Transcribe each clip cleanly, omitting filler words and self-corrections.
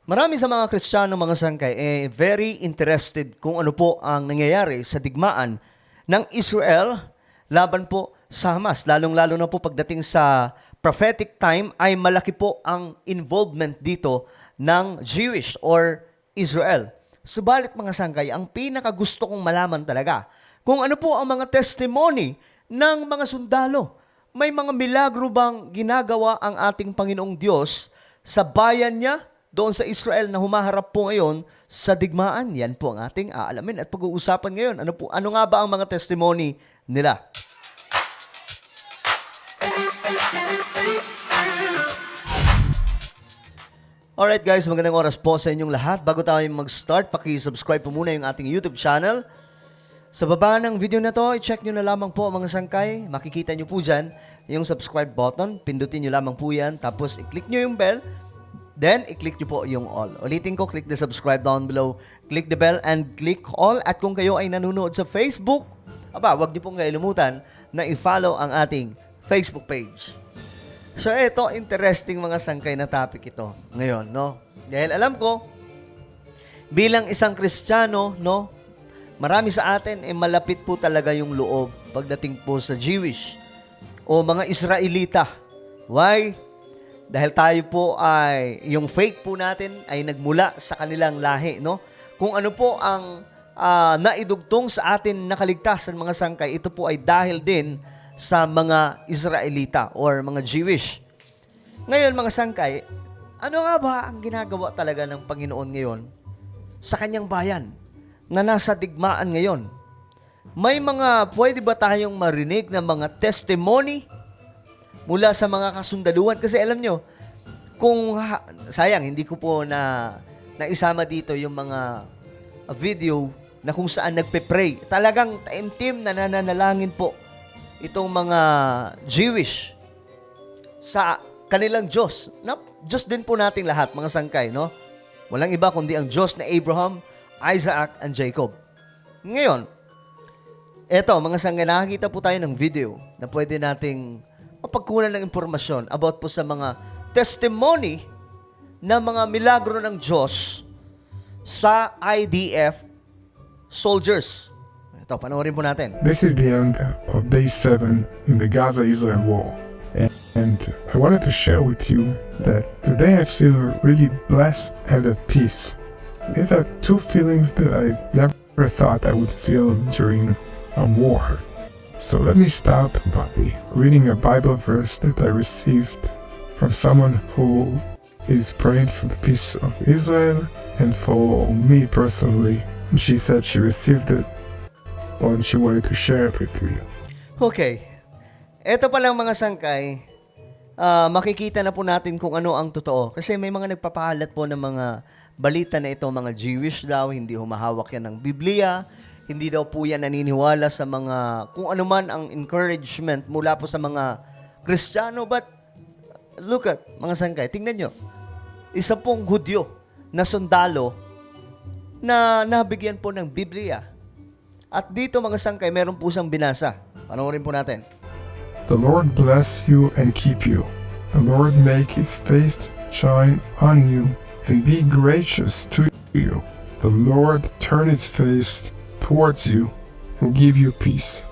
Marami sa mga Kristiyano, mga sangkay, very interested kung ano po ang nangyayari sa digmaan ng Israel laban po sa Hamas. Lalong-lalo na po pagdating sa prophetic time ay malaki po ang involvement dito ng Jewish or Israel. Subalit mga sangkay, ang pinakagusto kong malaman talaga kung ano po ang mga testimony ng mga sundalo. May mga milagro bang ginagawa ang ating Panginoong Diyos sa bayan niya doon sa Israel na humaharap po ngayon sa digmaan? Yan po ang ating aalamin at pag-uusapan ngayon. Ano nga ba ang mga testimony nila? Alright guys, magandang oras po sa inyong lahat. Bago tayo mag-start, paki-subscribe po muna yung ating YouTube channel. Sa baba ng video na to, i-check nyo na lamang po mga sangkay. Makikita nyo po dyan yung subscribe button. Pindutin nyo lamang po yan. Tapos i-click nyo yung bell. Then, i-click nyo po yung all. Ulitin ko, click the subscribe down below. Click the bell and click all. At kung kayo ay nanonood sa Facebook, wag nyo pong kailimutan na i-follow ang ating Facebook page. So, ito, interesting mga sangkay na topic ito ngayon, no? Dahil alam ko, bilang isang Kristiyano, no, marami sa atin malapit po talaga yung loob pagdating po sa Jewish o mga Israelita. Why? Dahil tayo po ay, yung faith po natin ay nagmula sa kanilang lahi, no? Kung ano po ang naidugtong sa atin na kaligtasan mga sangkay, ito po ay dahil din sa mga Israelita or mga Jewish. Ngayon mga sangkay, ano nga ba ang ginagawa talaga ng Panginoon ngayon sa kanyang bayan na nasa digmaan ngayon? May mga pwede ba tayong marinig na mga testimony mula sa mga kasundaluhan? Kasi alam nyo, sayang, hindi ko po naisama dito yung mga video na kung saan nagpe-pray. Talagang taimtim na nananalangin po itong mga Jewish sa kanilang Diyos. Diyos din po nating lahat, mga sangkay, no? Walang iba kundi ang Diyos na Abraham, Isaac, and Jacob. Ngayon, eto, mga sangkay, nakakita po tayo ng video na pwede nating mapagkunan ng impormasyon about po sa mga testimony na mga milagro ng Diyos sa IDF soldiers. Ito, panoorin po natin. This is the end of day 7 in the Gaza-Israel war. And I wanted to share with you that today I feel really blessed and at peace. These are two feelings that I never thought I would feel during a war. So let me start by reading a Bible verse that I received from someone who is praying for the peace of Israel and for me personally. She said she received it and she wanted to share it with me. Okay. Ito palang mga sangkay, makikita na po natin kung ano ang totoo. Kasi may mga nagpapahalat po ng mga balita na ito, mga Jewish daw, hindi humahawak yan ng Biblia, hindi daw po yan naniniwala sa mga, kung ano man ang encouragement mula po sa mga Kristiyano. But, look at, mga sangkay, tingnan nyo, isa pong Hudyo na sundalo na nabigyan po ng Biblia. At dito mga sangkay, meron po siyang binasa. Panoorin po natin. The Lord bless you and keep you. The Lord make his face shine on you and be gracious to you. The Lord turn his face towards you and give you peace.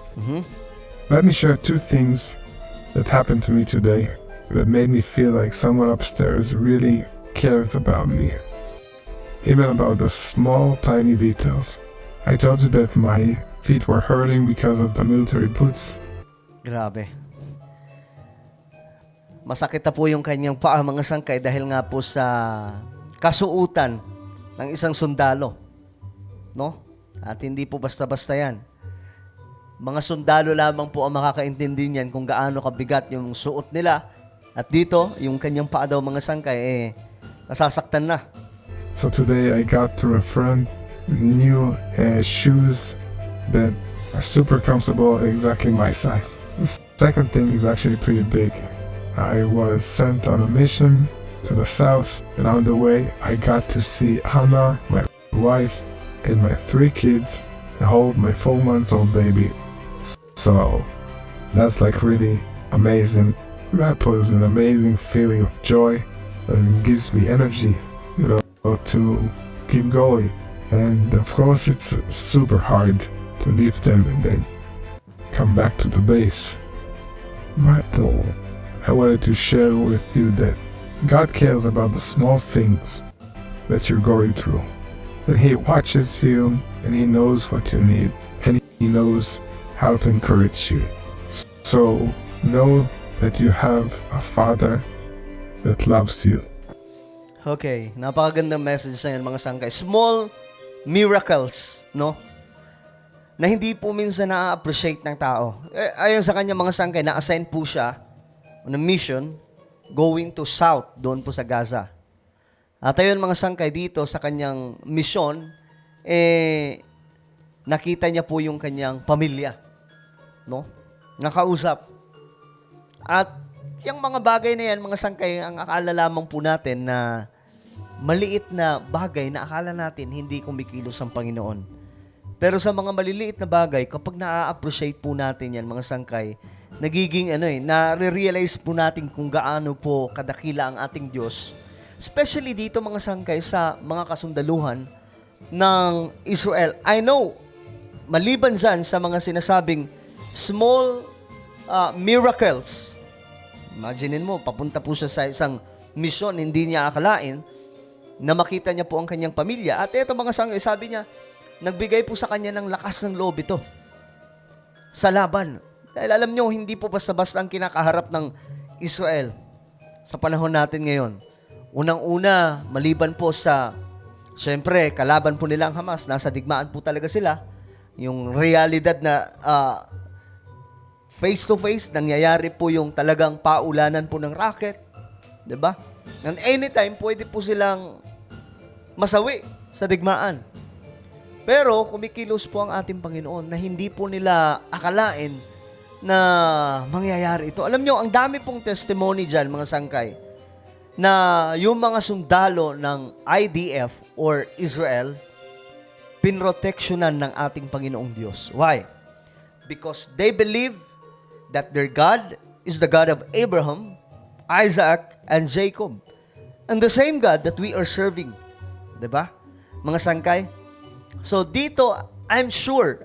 Let me share two things that happened to me today that made me feel like someone upstairs really cares about me. Even about the small, tiny details. I told you that my feet were hurting because of the military boots. Grabe. Masakit na po yung kanyang paa, mga sangkay, dahil nga po sa kasuutan ng isang sundalo. No? At hindi po basta-basta yan. Mga sundalo lamang po ang makakaintindi niyan kung gaano kabigat yung suot nila. At dito, yung kanyang paa daw, mga sangkay, nasasaktan na. So today I got through a friend new shoes that are super comfortable, exactly my size. The second thing is actually pretty big. I was sent on a mission to the south, and on the way I got to see Hannah, my wife, and my 3 kids, and hold my 4 months old baby. So that's like really amazing. That was an amazing feeling of joy and gives me energy, you know. to keep going. And of course, it's super hard to leave them and then come back to the base. But I wanted to share with you that God cares about the small things that you're going through. And He watches you and He knows what you need. And He knows how to encourage you. So know that you have a Father that loves you. Okay, napakagandang message na yan mga sangkay. Small miracles, no? Na hindi po minsan na-appreciate ng tao. Ayon sa kanya mga sangkay, na-assign po siya on a mission going to south, doon po sa Gaza. At ayun mga sangkay, dito sa kanyang mission, nakita niya po yung kanyang pamilya, no? Nakausap. At yung mga bagay na yan, mga sangkay, ang akala lamang po natin na maliit na bagay na akala natin hindi kumikilos ang Panginoon. Pero sa mga maliliit na bagay, kapag na-appreciate po natin yan, mga sangkay, nagiging na-realize po natin kung gaano po kadakila ang ating Diyos. Especially dito mga sangkay sa mga kasundaluhan ng Israel. I know, maliban dyan sa mga sinasabing small miracles. Imaginin mo, papunta po siya sa isang misyon, hindi niya akalain na makita niya po ang kanyang pamilya. At ito mga sangkay, sabi niya, nagbigay po sa kanya ng lakas ng loob ito sa laban. Dahil alam nyo, hindi po basta-basta ang kinakaharap ng Israel sa panahon natin ngayon. Unang-una, maliban po sa, syempre, kalaban po nila ang Hamas, nasa digmaan po talaga sila. Yung realidad na face-to-face, nangyayari po yung talagang paulanan po ng rocket. Diba? And anytime, pwede po silang masawi sa digmaan. Pero kumikilos po ang ating Panginoon na hindi po nila akalain na mangyayari ito. Alam nyo, ang dami pong testimony dyan, mga sangkay, na yung mga sundalo ng IDF or Israel, pinroteksyonan ng ating Panginoong Diyos. Why? Because they believe that their God is the God of Abraham, Isaac, and Jacob. And the same God that we are serving. Diba? Mga sangkay? So dito, I'm sure,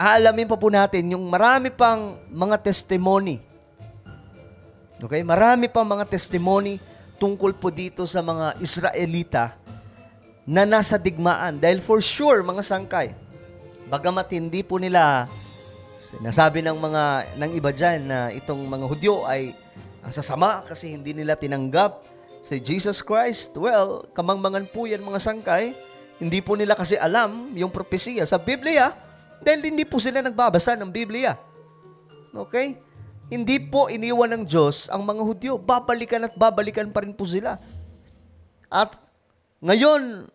aalamin pa po natin yung marami pang mga testimony. Okay? Marami pang mga testimony tungkol po dito sa mga Israelita na nasa digmaan. Dahil for sure, mga sangkay, bagamat hindi po nila sinasabi ng iba dyan na itong mga Hudyo ay ang sasama kasi hindi nila tinanggap si Jesus Christ. Well, kamangmangan po yan mga sangkay. Hindi po nila kasi alam yung propesiya sa Biblia dahil hindi po sila nagbabasa ng Biblia. Okay? Hindi po iniwan ng Diyos ang mga Hudyo. Babalikan at babalikan pa rin po sila. At ngayon,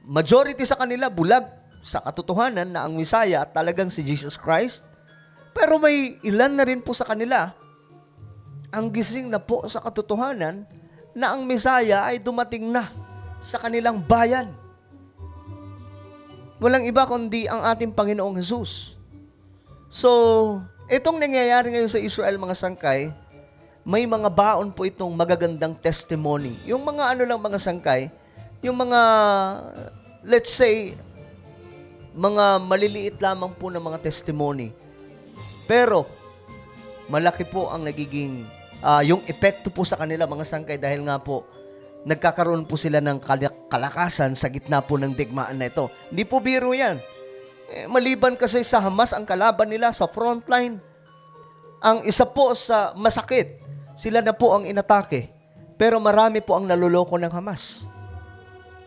majority sa kanila bulag sa katotohanan na ang Messiah at talagang si Jesus Christ. Pero may ilan na rin po sa kanila ang gising na po sa katotohanan na ang Messiah ay dumating na sa kanilang bayan. Walang iba kundi ang ating Panginoong Jesus. So, itong nangyayari ngayon sa Israel, mga sangkay, may mga baon po itong magagandang testimony. Yung mga mga sangkay, yung mga, let's say, mga maliliit lamang po ng mga testimony. Pero, malaki po ang nagiging, yung epekto po sa kanila, mga sangkay, dahil nga po, nagkakaroon po sila ng kalakasan sa gitna po ng digmaan na ito. Hindi po biro yan. Maliban kasi sa Hamas, ang kalaban nila sa frontline, ang isa po sa masakit, sila na po ang inatake. Pero marami po ang naluloko ng Hamas.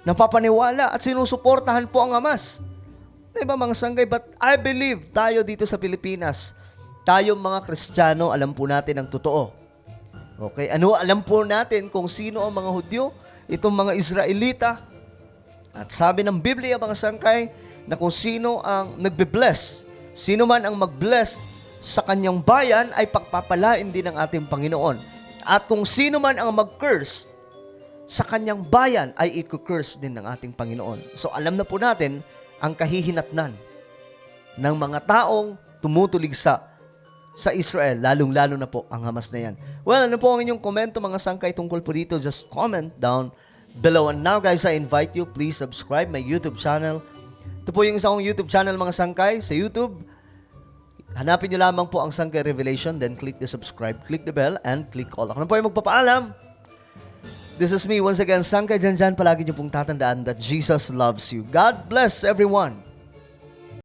Napapaniwala at sinusuportahan po ang Hamas. Diba mga sanggay? But I believe tayo dito sa Pilipinas, tayong mga Kristiyano, alam po natin ang totoo. Okay? Alam po natin kung sino ang mga Hudyo, itong mga Israelita. At sabi ng Biblia, mga sangkay, na kung sino ang nagbe-bless, sino man ang mag-bless sa kanyang bayan ay pagpapalain din ng ating Panginoon. At kung sino man ang mag-curse sa kanyang bayan ay i-curse din ng ating Panginoon. So alam na po natin ang kahihinatnan ng mga taong tumutulig sa Israel, lalong-lalo na po ang Hamas na yan. Well, ano po ang inyong komento mga sangkay tungkol po dito? Just comment down below. And now guys, I invite you, please subscribe my YouTube channel. Ito po yung isa kong YouTube channel mga sangkay sa YouTube. Hanapin nyo lamang po ang Sangkay Revelation, then click the subscribe, click the bell, and click all. Ako na po yung magpapaalam. This is me once again, Sangkay Janjan. Palagi nyo pong tatandaan that Jesus loves you. God bless everyone.